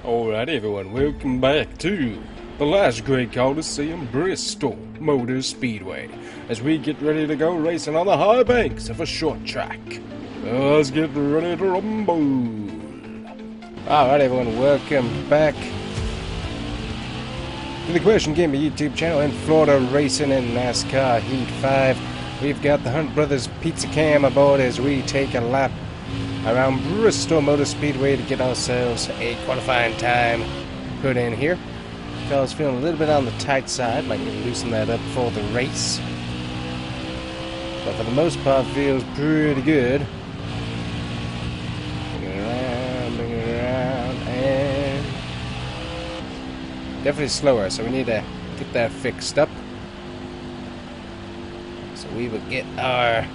Alright everyone, welcome back to the last great Coliseum, Bristol Motorspeedway, as we get ready to go racing on the high banks of a short track. Let's get ready to rumble. Alright everyone, welcome back to the TheCombustionGamer YouTube channel and Florida Racing and NASCAR Heat 5. We've got the Hunt Brothers Pizza Cam aboard as we take a lap around Bristol Motorspeedway to get ourselves a qualifying time put in here. Car's feeling a little bit on the tight side, might need to loosen that up for the race. But for the most part, feels pretty good. Bring it around, and definitely slower, so we need to get that fixed up. So we will get our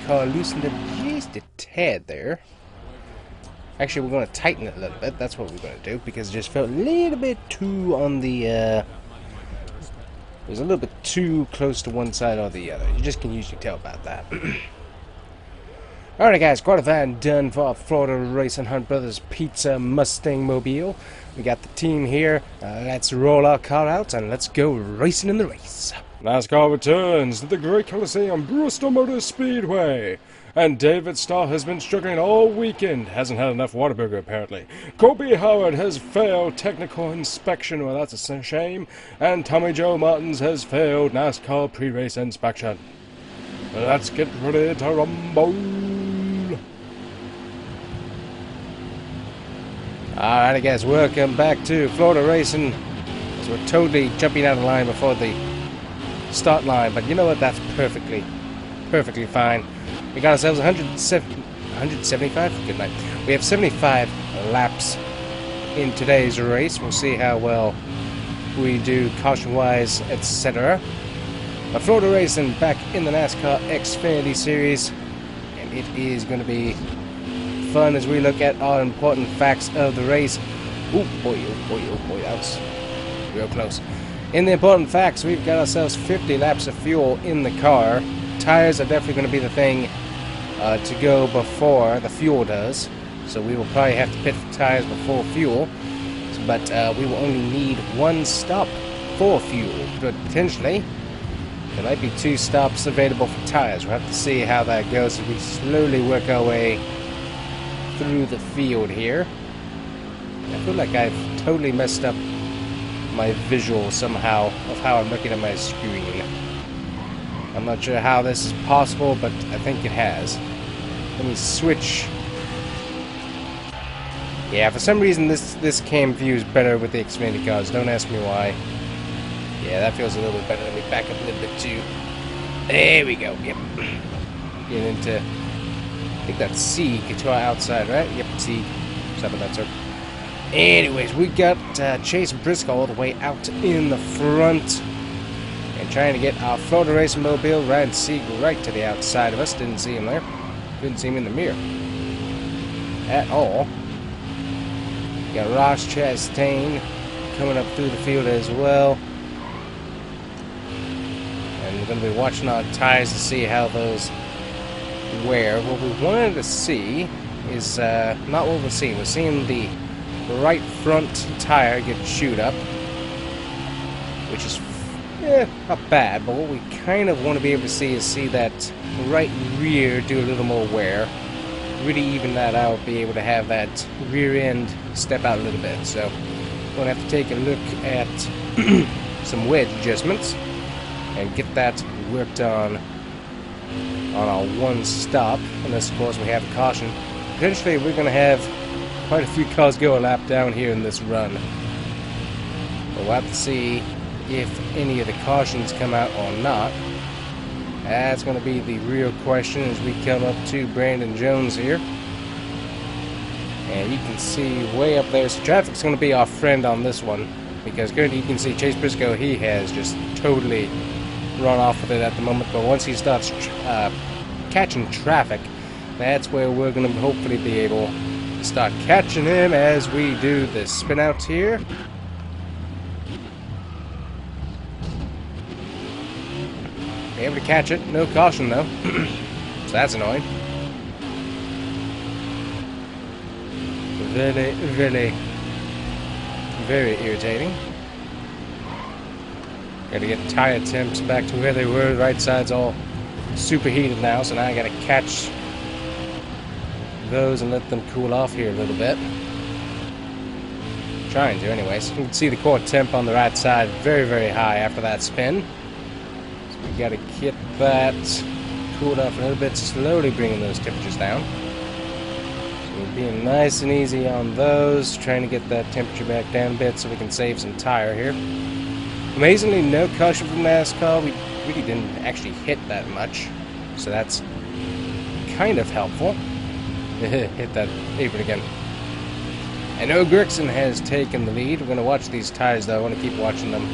car loosened up just a tad there. Actually, we're going to tighten it a little bit. That's what we're going to do, because it just felt a little bit too on the it was a little bit too close to one side or the other. You just can usually tell about that. Alright guys, qualifying done for Florida Racing Hunt Brothers Pizza Mustang Mobile. We got the team here. Let's roll our car out and let's go racing in the race. NASCAR returns to the Great Coliseum, Bristol Motorspeedway. And David Starr has been struggling all weekend. Hasn't had enough Whataburger, apparently. Kobe Howard has failed technical inspection. Well, that's a shame. And Tommy Joe Martins has failed NASCAR pre-race inspection. Let's get ready to rumble. Alright guys, welcome back to Florida Racing. As we're totally jumping out of line before the start line, but you know what, that's perfectly fine. We got ourselves 175, good night. We have 75 laps in today's race. We'll see how well we do caution wise, etc. But Florida Racing back in the NASCAR Xfinity series, and it is going to be fun as we look at our important facts of the race. Oh boy, that was real close. In the important facts, we've got ourselves 50 laps of fuel in the car. Tires are definitely going to be the thing to go before the fuel does. So we will probably have to pit for tires before fuel. But we will only need one stop for fuel. But potentially, there might be 2 stops available for tires. We'll have to see how that goes as we slowly work our way through the field here. I feel like I've totally messed up my visual somehow of how I'm looking at my screen. I'm not sure how this is possible, but I think it has. Let me switch. Yeah, for some reason this cam view is better with the Xfinity cars. Don't ask me why. Yeah, that feels a little bit better. Let me back up a little bit too. There we go. Yep. Get into, I think that's C. Get to our outside, right? Yep, C. Something like that, sir. Anyways, we got Chase Briscoe all the way out in the front. And trying to get our Florida Racing Mobile, Ryan Sieg, right to the outside of us. Didn't see him there. Couldn't see him in the mirror at all. Got Ross Chastain coming up through the field as well. And we're going to be watching our tires to see how those wear. What we wanted to see is not what we're seeing. We're seeing the right front tire get chewed up, which is not bad, but what we kind of want to be able to see is that right rear do a little more wear, really even that out, be able to have that rear end step out a little bit. So we're going to have to take a look at some wedge adjustments and get that worked on our one stop, unless of course we have a caution. Potentially we're going to have quite a few cars go a lap down here in this run. But we'll have to see if any of the cautions come out or not. That's going to be the real question as we come up to Brandon Jones here. And you can see way up there, so traffic's going to be our friend on this one, because currently you can see Chase Briscoe, he has just totally run off with it at the moment. But once he starts catching traffic, that's where we're going to hopefully be able to start catching him as we do the spin outs here. Be able to catch it, no caution though. So that's annoying. Really Very irritating. Gotta get tire temps back to where they were. The right side's all superheated now, so now I gotta catch those and let them cool off here a little bit. Trying to, anyways. You can see the core temp on the right side very, very high after that spin. So we gotta get that cooled off a little bit, slowly bringing those temperatures down. So we're being nice and easy on those, trying to get that temperature back down a bit so we can save some tire here. Amazingly, no caution from NASCAR. We really didn't actually hit that much, so that's kind of helpful. Hit that apron again. I know Gregson has taken the lead. We're going to watch these tires, though. I want to keep watching them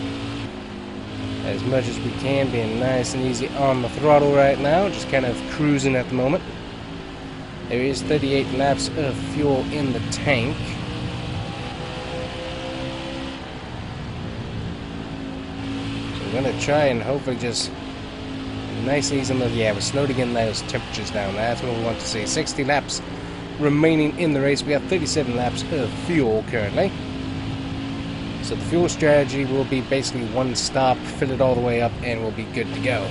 as much as we can, being nice and easy on the throttle right now, just kind of cruising at the moment. There is 38 laps of fuel in the tank. I'm going to try and hopefully just nice and easy on the... Yeah, we're slowly getting those temperatures down. That's what we want to see. 60 laps remaining in the race. We have 37 laps of fuel currently. So the fuel strategy will be basically one stop, fill it all the way up, and we'll be good to go.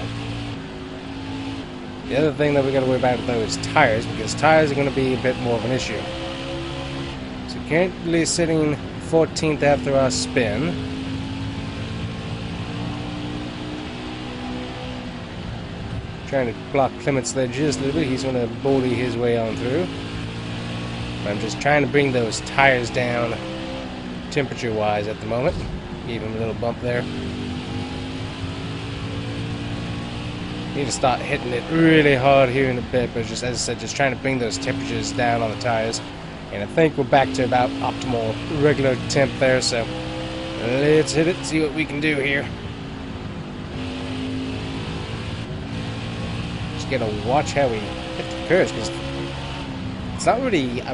The other thing that we're going to worry about, though, is tires, because tires are going to be a bit more of an issue. So currently sitting 14th after our spin. Trying to block Clements there just a little bit. He's going to bully his way on through. I'm just trying to bring those tires down temperature-wise at the moment. Gave him a little bump there. Need to start hitting it really hard here in a bit, but just, as I said, just trying to bring those temperatures down on the tires. And I think we're back to about optimal regular temp there, so let's hit it, see what we can do here. Gotta watch how we hit the curves, because it's not really, I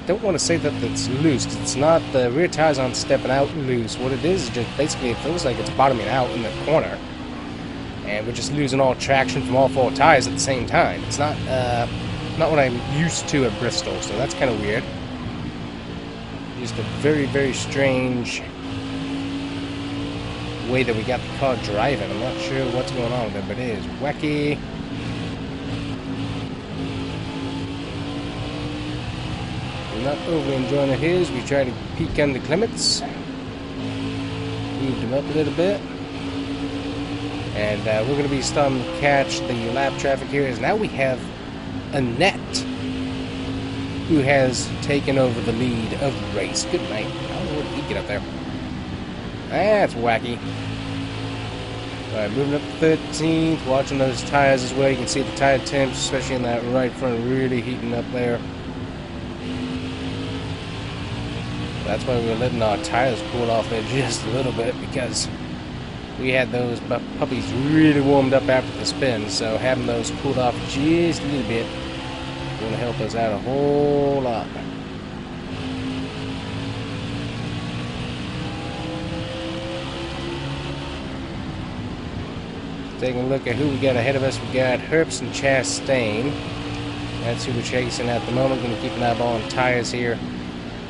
don't want to say that it's loose, because it's not, the rear tires aren't stepping out loose. What it is just basically it feels like it's bottoming out in the corner, and we're just losing all traction from all four tires at the same time. It's not what I'm used to at Bristol, so that's kind of weird. Just a very, very strange way that we got the car driving. I'm not sure what's going on with it, but it is wacky. Not overly enjoying it here as we try to peek under Clements. Moved him up a little bit. And we're going to be starting to catch the lap traffic here, as now we have Annette, who has taken over the lead of the race. Good night. How did he get up there? That's wacky. Alright, moving up to 13th, watching those tires as well. You can see the tire temps, especially in that right front, really heating up there. That's why we were letting our tires cool off there just a little bit, because we had those puppies really warmed up after the spin, so having those cooled off just a little bit is going to help us out a whole lot. Taking a look at who we got ahead of us, we got Herbst and Chastain. That's who we're chasing at the moment. Going to keep an eyeball on tires here,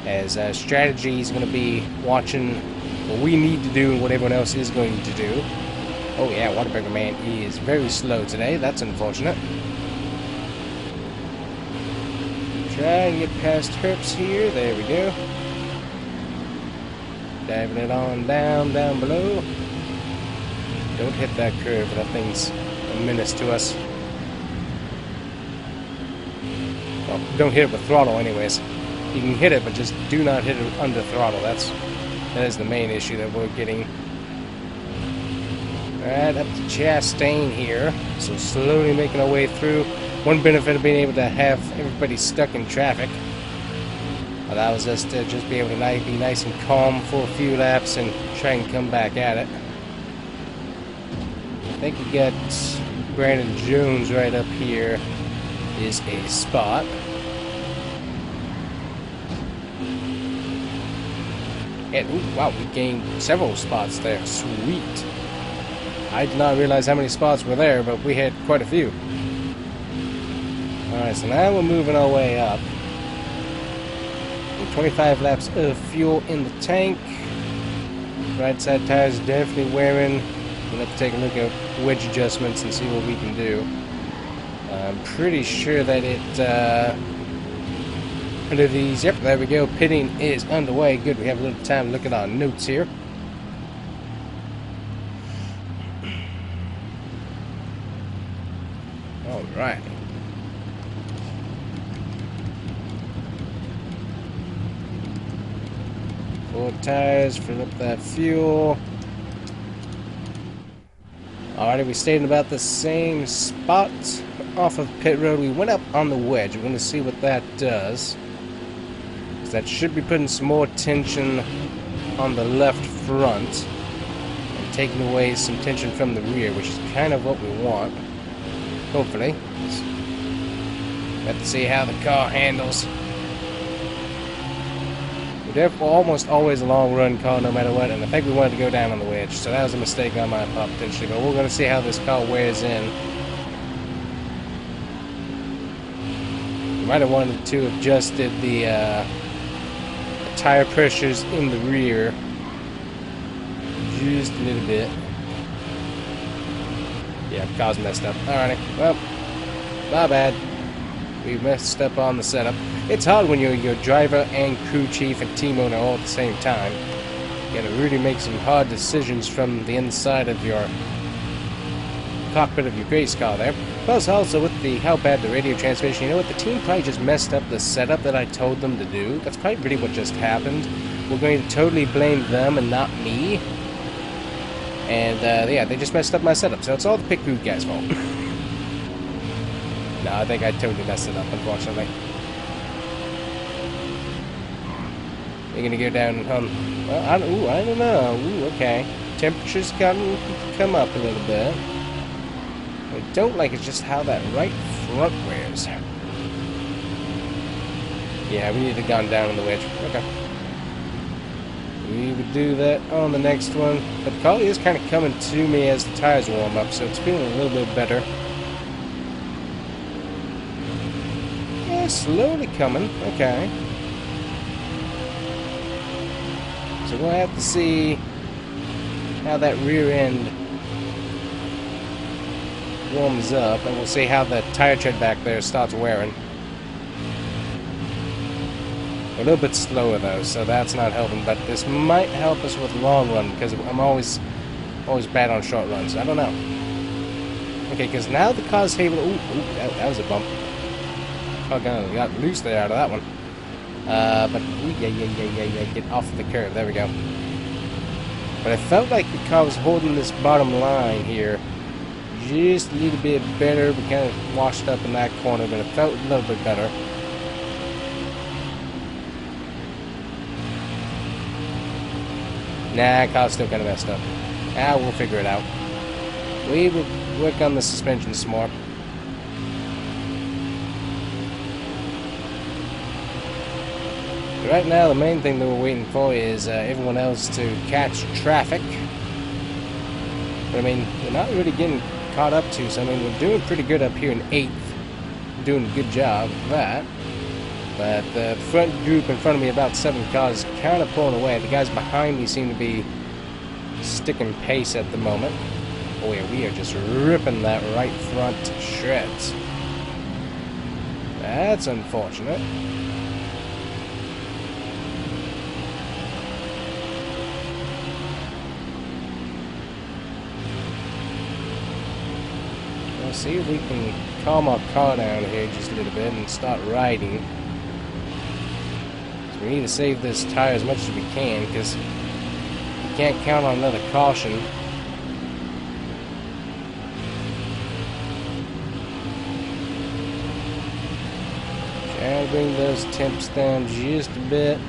as strategy is going to be watching what we need to do and what everyone else is going to do. Oh yeah, Whataburger Man is very slow today. That's unfortunate. Try and get past Herbst here. There we go. Diving it on down below. Don't hit that curve. That thing's a menace to us. Well, don't hit it with throttle anyways. You can hit it, but just do not hit it under throttle. That is the main issue that we're getting. Alright, up to Chastain here. So slowly making our way through. One benefit of being able to have everybody stuck in traffic allows us to just be able to be nice and calm for a few laps and try and come back at it. I think we got Brandon Jones right up here is a spot. And, ooh, wow, we gained several spots there. Sweet. I did not realize how many spots were there, but we had quite a few. Alright, so now we're moving our way up. With 25 laps of fuel in the tank. Right side tires definitely wearing. We'll have to take a look at wedge adjustments and see what we can do. I'm pretty sure that it, under these, yep, there we go, pitting is underway. Good, we have a little time to look at our notes here. Alright. Four tires, fill up that fuel. Alrighty, we stayed in about the same spot off of pit road. We went up on the wedge. We're going to see what that does. That should be putting some more tension on the left front and taking away some tension from the rear, which is kind of what we want. Hopefully. We have to see how the car handles. We're almost always a long run car no matter what, and I think we wanted to go down on the wedge, so that was a mistake on my part potentially, but we're going to see how this car wears in. We might have wanted to have adjusted the tire pressures in the rear just a little bit. Yeah, the car's messed up. Alrighty, well, my bad. We messed up on the setup. It's hard when you're your driver and crew chief and team owner all at the same time. You gotta really make some hard decisions from the inside of your cockpit of your race car there. Plus, also with how bad the radio transmission, you know what, the team probably just messed up the setup that I told them to do. That's probably really what just happened. We're going to totally blame them and not me. And, yeah, they just messed up my setup, so it's all the pit crew guys' fault. No, I think I totally messed it up, unfortunately. You're gonna go down on... Well, I don't know. Ooh, okay. Temperature's gotten come up a little bit. What I don't like is just how that right front wears. Yeah, we need to have gone down on the wedge. Okay. We would do that on the next one. But the car is kind of coming to me as the tires warm up, so it's feeling a little bit better. Yeah, slowly coming. Okay. So we'll have to see how that rear end warms up, and we'll see how the tire tread back there starts wearing. A little bit slower though, so that's not helping, but this might help us with long run, because I'm always bad on short runs. I don't know. Okay, because now the car's able to... Ooh, that was a bump. Car got loose there out of that one. But yeah, get off the curve. There we go. But I felt like the car was holding this bottom line here just a little bit better. We kind of washed up in that corner, but it felt a little bit better. Nah, car's still kind of messed up. Ah, we'll figure it out. We will work on the suspension some more. Right now, the main thing that we're waiting for is everyone else to catch traffic. But I mean, we're not really getting caught up to, so I mean, we're doing pretty good up here in 8th. We're doing a good job of that. But the front group in front of me, about 7 cars, kind of pulling away. The guys behind me seem to be sticking pace at the moment. Oh yeah, we are just ripping that right front to shreds. That's unfortunate. See if we can calm our car down here just a little bit and start riding. So we need to save this tire as much as we can, because we can't count on another caution. Try to bring those temps down just a bit.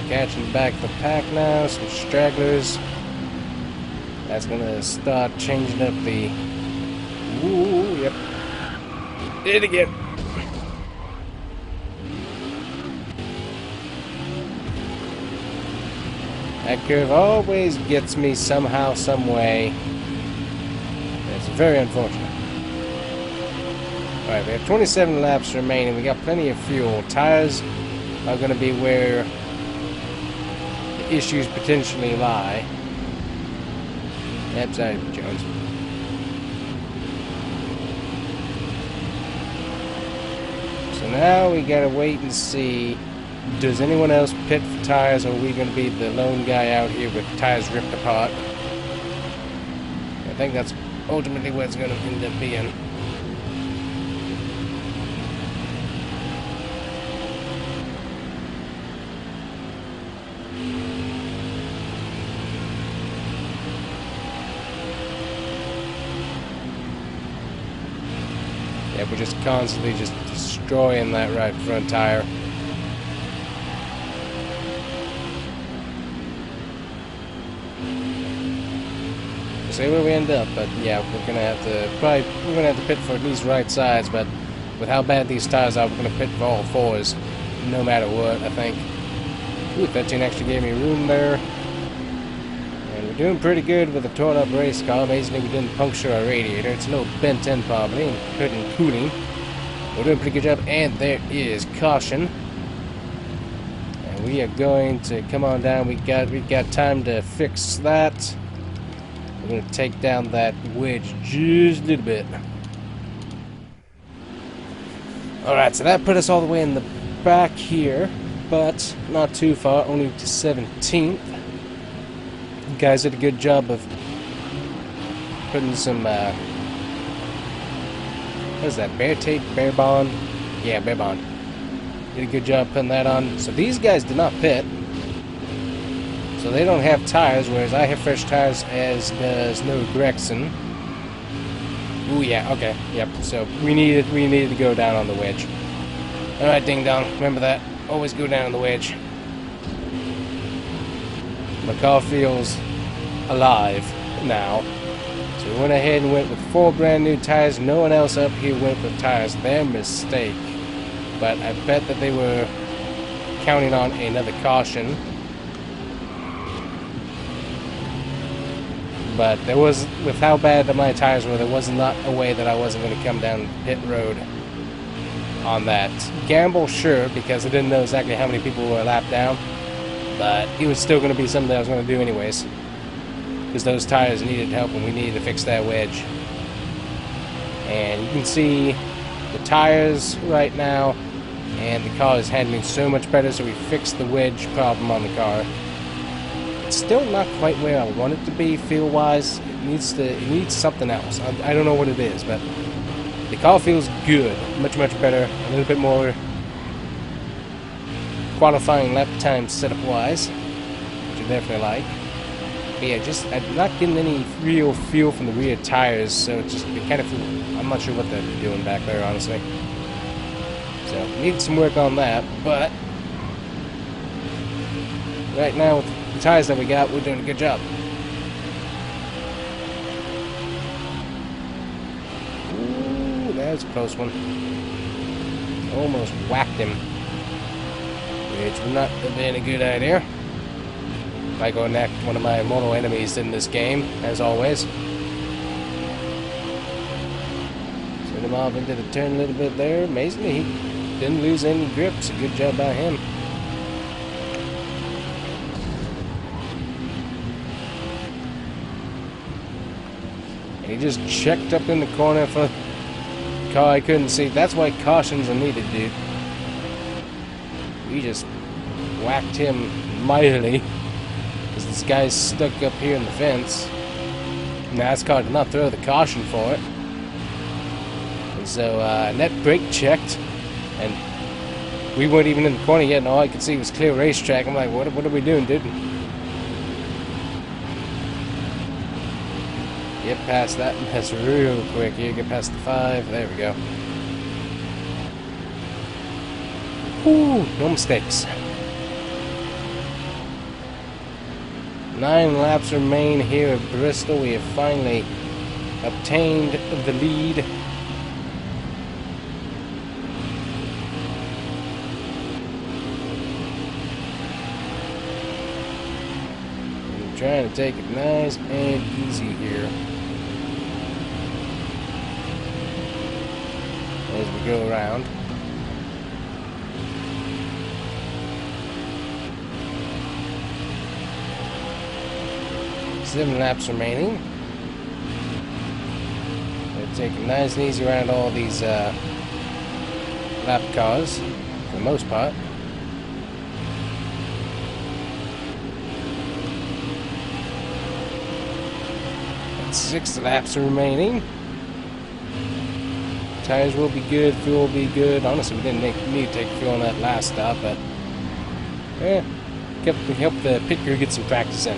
Catching back the pack now, some stragglers. That's gonna start changing up the... Ooh, yep. Did it again. That curve always gets me somehow, some way. It's very unfortunate. Alright, we have 27 laps remaining. We got plenty of fuel. Tires are going to be where the issues potentially lie. Yep, sorry, Jones. So now we gotta wait and see. Does anyone else pit for tires, or are we gonna be the lone guy out here with tires ripped apart? I think that's ultimately what it's gonna end up being. Yeah, we're just constantly just destroying that right front tire. We'll see where we end up, but yeah, we're gonna have to pit for at least right sides, but with how bad these tires are, we're gonna pit for all fours, no matter what, I think. Ooh, 13 actually gave me room there. And we're doing pretty good with the torn up race car. Basically, we didn't puncture our radiator. It's a little bent in probably, and hurting cooling. We're doing a pretty good job, and there is caution. And we are going to come on down. We got time to fix that. We're going to take down that wedge just a little bit. Alright, so that put us all the way in the back here, but not too far, only to 17th. You guys did a good job of putting some, what is that, bear tape, bear bond? Yeah, bear bond. Did a good job putting that on. So these guys did not pit. So they don't have tires, whereas I have fresh tires, as does no Gregson. Ooh, yeah, okay, yep. So we needed to go down on the wedge. All right, ding dong. Remember that. Always go down on the wedge. My car feels alive now. So we went ahead and went with 4 brand new tires. No one else up here went with tires. Their mistake. But I bet that they were counting on another caution. But there was, with how bad my tires were, there was not a way that I wasn't going to come down pit road on that. Gamble, sure, because I didn't know exactly how many people were lapped down. But it was still going to be something that I was going to do anyways. Because those tires needed help and we needed to fix that wedge. And you can see the tires right now, and the car is handling so much better, so we fixed the wedge problem on the car. It's still not quite where I want it to be feel-wise. It needs something else. I don't know what it is, but the car feels good, much better, a little bit more qualifying lap time setup-wise, which I definitely like. But yeah, I'm not getting any real feel from the rear tires, so it kind of I'm not sure what they're doing back there, honestly. So need some work on that, but right now with the tires that we got, we're doing a good job. Ooh, that was a close one. Almost whacked him, which would not have been a good idea. Might go neck one of my mortal enemies in this game, as always. Send him off into the turn a little bit there. Amazingly, he didn't lose any grip. It's a good job by him. He just checked up in the corner for a car I couldn't see. That's why cautions are needed, dude. We just whacked him mightily because this guy's stuck up here in the fence. NASCAR did not throw the caution for it. And so net brake checked, and we weren't even in the corner yet, and all I could see was clear racetrack. I'm like, what are we doing, dude? Get past that mess real quick here. Get past the 5. There we go. Whew, no mistakes. 9 laps remain here at Bristol. We have finally obtained the lead. I'm trying to take it nice and easy here. go around. 7 laps remaining. They're taking nice and easy around all these lap cars, for the most part. And 6 laps remaining. Tires will be good, fuel will be good. Honestly, we didn't need to take fuel on that last stop, but yeah, help the pit crew get some practice in.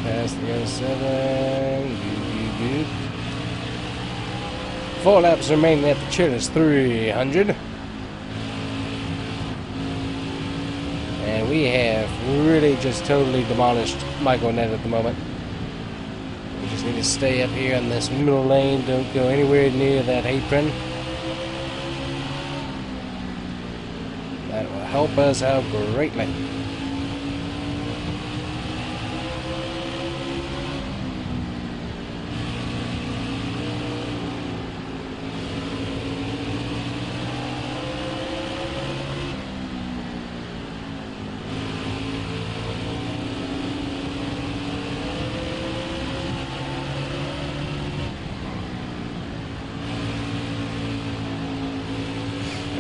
Past the 07. Good. 4 laps remaining at the chillest 300. And we have really just totally demolished Michael Nett at the moment. We just need to stay up here in this middle lane. Don't go anywhere near that apron. That will help us out greatly.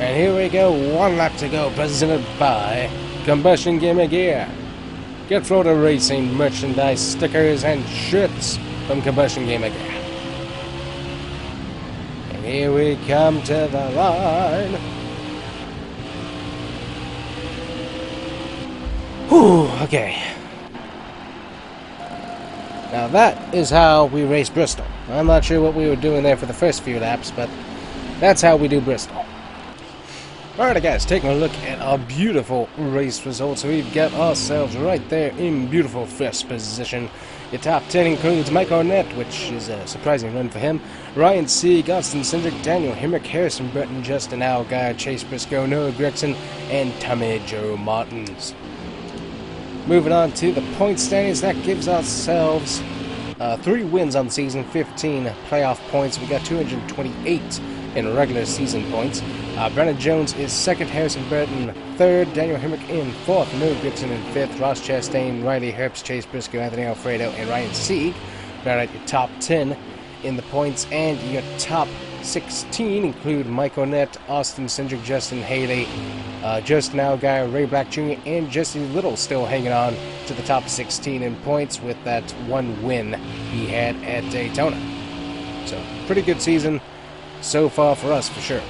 And here we go, 1 lap to go, presented by Combustion Gamer. Get Florida Racing merchandise, stickers, and shirts from Combustion Gamer. And here we come to the line. Whew, okay. Now that is how we race Bristol. I'm not sure what we were doing there for the first few laps, but that's how we do Bristol. Alright guys, taking a look at our beautiful race results. We've got ourselves right there in beautiful first position. Your top 10 includes Mike Arnett, which is a surprising run for him, Ryan Sieg, Austin Cindric, Daniel Hemrick, Harrison Burton, Justin Allgaier, Chase Briscoe, Noah Gregson, and Tommy Joe Martins. Moving on to the point standings, that gives ourselves 3 wins on the season, 15 playoff points. We got 228 in regular season points. Brandon Jones is 2nd, Harrison Burton 3rd, Daniel Hemrick in 4th, Noah Gibson in 5th, Ross Chastain, Riley Herbst, Chase Briscoe, Anthony Alfredo, and Ryan Sieg. Round out your top 10 in the points, and your top 16 include Mike Arnett, Austin Cindric, Justin Haley, Justin Allgaier, Ray Black Jr., and Jesse Little still hanging on to the top 16 in points with that 1 win he had at Daytona. So, pretty good season so far for us, for sure.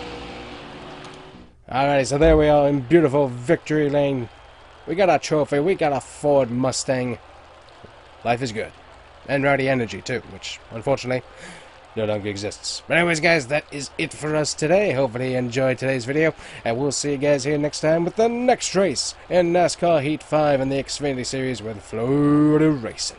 Alrighty, so there we are in beautiful victory lane. We got our trophy, we got a Ford Mustang. Life is good. And Rowdy Energy, too, which, unfortunately, no longer exists. But anyways, guys, that is it for us today. Hopefully you enjoyed today's video, and we'll see you guys here next time with the next race in NASCAR Heat 5 in the Xfinity Series with Florida Racing.